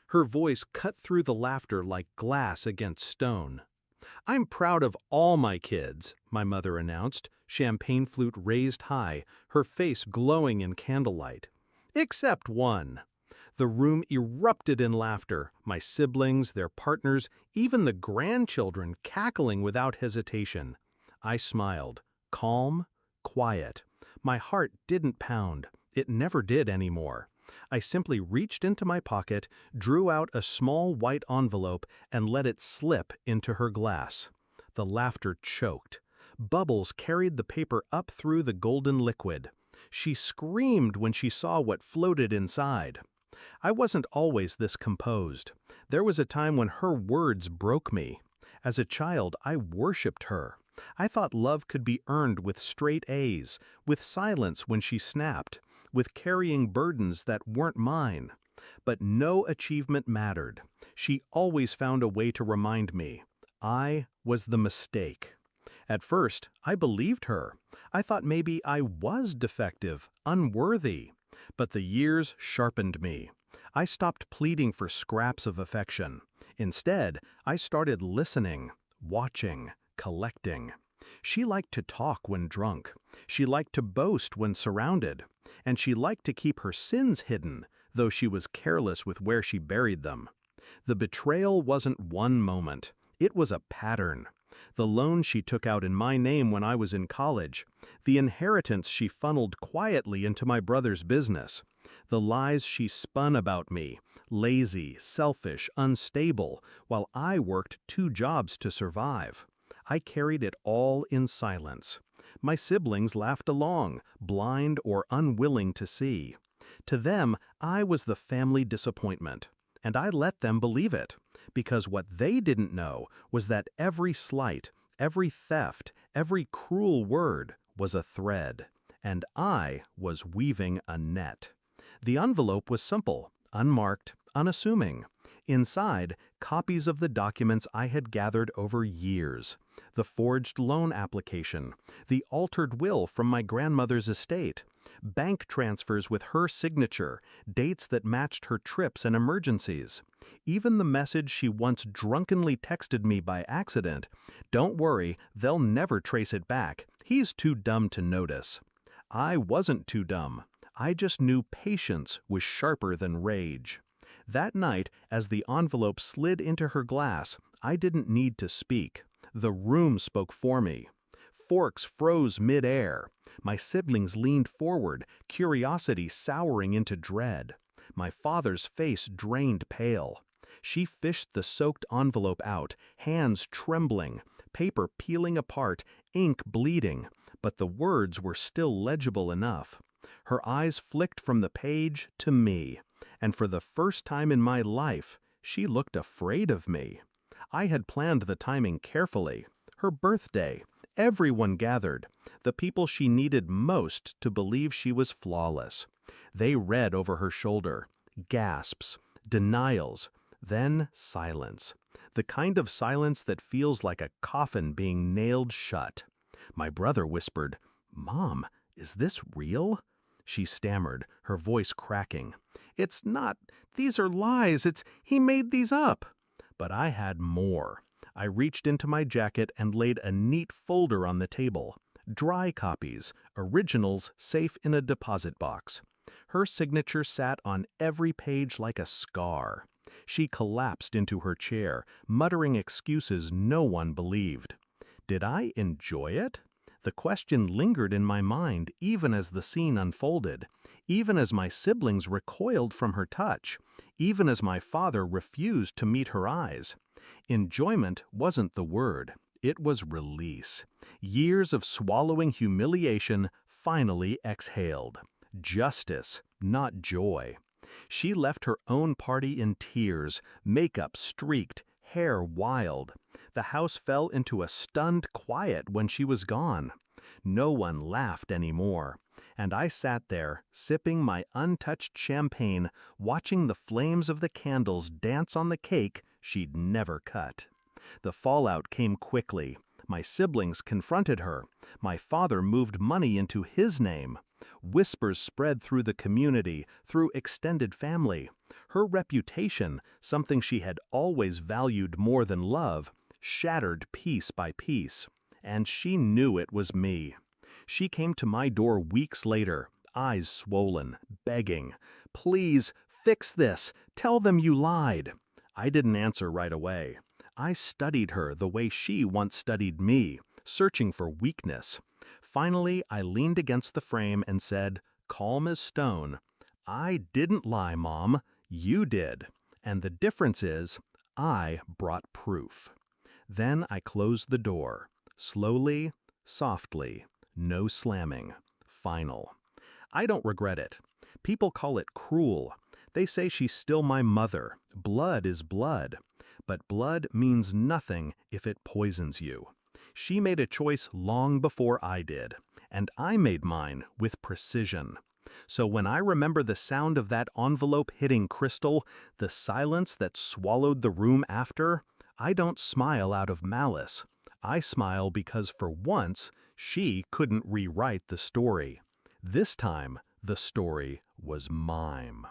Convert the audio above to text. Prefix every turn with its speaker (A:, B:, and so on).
A: Her voice cut through the laughter like glass against stone. "I'm proud of all my kids," my mother announced, champagne flute raised high, her face glowing in candlelight. "Except one." The room erupted in laughter, my siblings, their partners, even the grandchildren cackling without hesitation. I smiled, calm, quiet. My heart didn't pound. It never did anymore. I simply reached into my pocket, drew out a small white envelope, and let it slip into her glass. The laughter choked. Bubbles carried the paper up through the golden liquid. She screamed when she saw what floated inside. I wasn't always this composed. There was a time when her words broke me. As a child, I worshipped her. I thought love could be earned with straight A's, with silence when she snapped, with carrying burdens that weren't mine. But no achievement mattered. She always found a way to remind me. I was the mistake. At first, I believed her. I thought maybe I was defective, unworthy. But the years sharpened me. I stopped pleading for scraps of affection. Instead, I started listening, watching, collecting. She liked to talk when drunk. She liked to boast when surrounded. And she liked to keep her sins hidden, though she was careless with where she buried them. The betrayal wasn't one moment. It was a pattern. The loan she took out in my name when I was in college, the inheritance she funneled quietly into my brother's business, the lies she spun about me, lazy, selfish, unstable, while I worked 2 jobs to survive. I carried it all in silence. My siblings laughed along, blind or unwilling to see. To them, I was the family disappointment. And I let them believe it, because what they didn't know was that every slight, every theft, every cruel word was a thread, and I was weaving a net. The envelope was simple, unmarked, unassuming. Inside, copies of the documents I had gathered over years, the forged loan application, the altered will from my grandmother's estate, bank transfers with her signature, dates that matched her trips and emergencies. Even the message she once drunkenly texted me by accident, "Don't worry, they'll never trace it back. He's too dumb to notice." I wasn't too dumb. I just knew patience was sharper than rage. That night, as the envelope slid into her glass, I didn't need to speak. The room spoke for me. Forks froze mid-air. My siblings leaned forward, curiosity souring into dread. My father's face drained pale. She fished the soaked envelope out, hands trembling, paper peeling apart, ink bleeding, but the words were still legible enough. Her eyes flicked from the page to me, and for the first time in my life, she looked afraid of me. I had planned the timing carefully. Her birthday. Everyone gathered, the people she needed most to believe she was flawless. They read over her shoulder, gasps, denials, then silence. The kind of silence that feels like a coffin being nailed shut. My brother whispered, "Mom, is this real?" She stammered, her voice cracking. "It's not. These are lies. He made these up." But I had more. I reached into my jacket and laid a neat folder on the table. Dry copies, originals safe in a deposit box. Her signature sat on every page like a scar. She collapsed into her chair, muttering excuses no one believed. Did I enjoy it? The question lingered in my mind even as the scene unfolded, even as my siblings recoiled from her touch, even as my father refused to meet her eyes. Enjoyment wasn't the word. It was release. Years of swallowing humiliation finally exhaled. Justice, not joy. She left her own party in tears, makeup streaked, hair wild. The house fell into a stunned quiet when she was gone. No one laughed anymore, and I sat there, sipping my untouched champagne, watching the flames of the candles dance on the cake she'd never cut. The fallout came quickly. My siblings confronted her. My father moved money into his name. Whispers spread through the community, through extended family. Her reputation, something she had always valued more than love, shattered piece by piece. And she knew it was me. She came to my door weeks later, eyes swollen, begging, "Please, fix this. Tell them you lied." I didn't answer right away. I studied her the way she once studied me, searching for weakness. Finally, I leaned against the frame and said, calm as stone, "I didn't lie, Mom. You did. And the difference is, I brought proof." Then I closed the door. Slowly, softly, no slamming. Final. I don't regret it. People call it cruel. They say she's still my mother. Blood is blood. But blood means nothing if it poisons you. She made a choice long before I did, and I made mine with precision. So when I remember the sound of that envelope hitting crystal, the silence that swallowed the room after, I don't smile out of malice. I smile because for once, she couldn't rewrite the story. This time, the story was mime.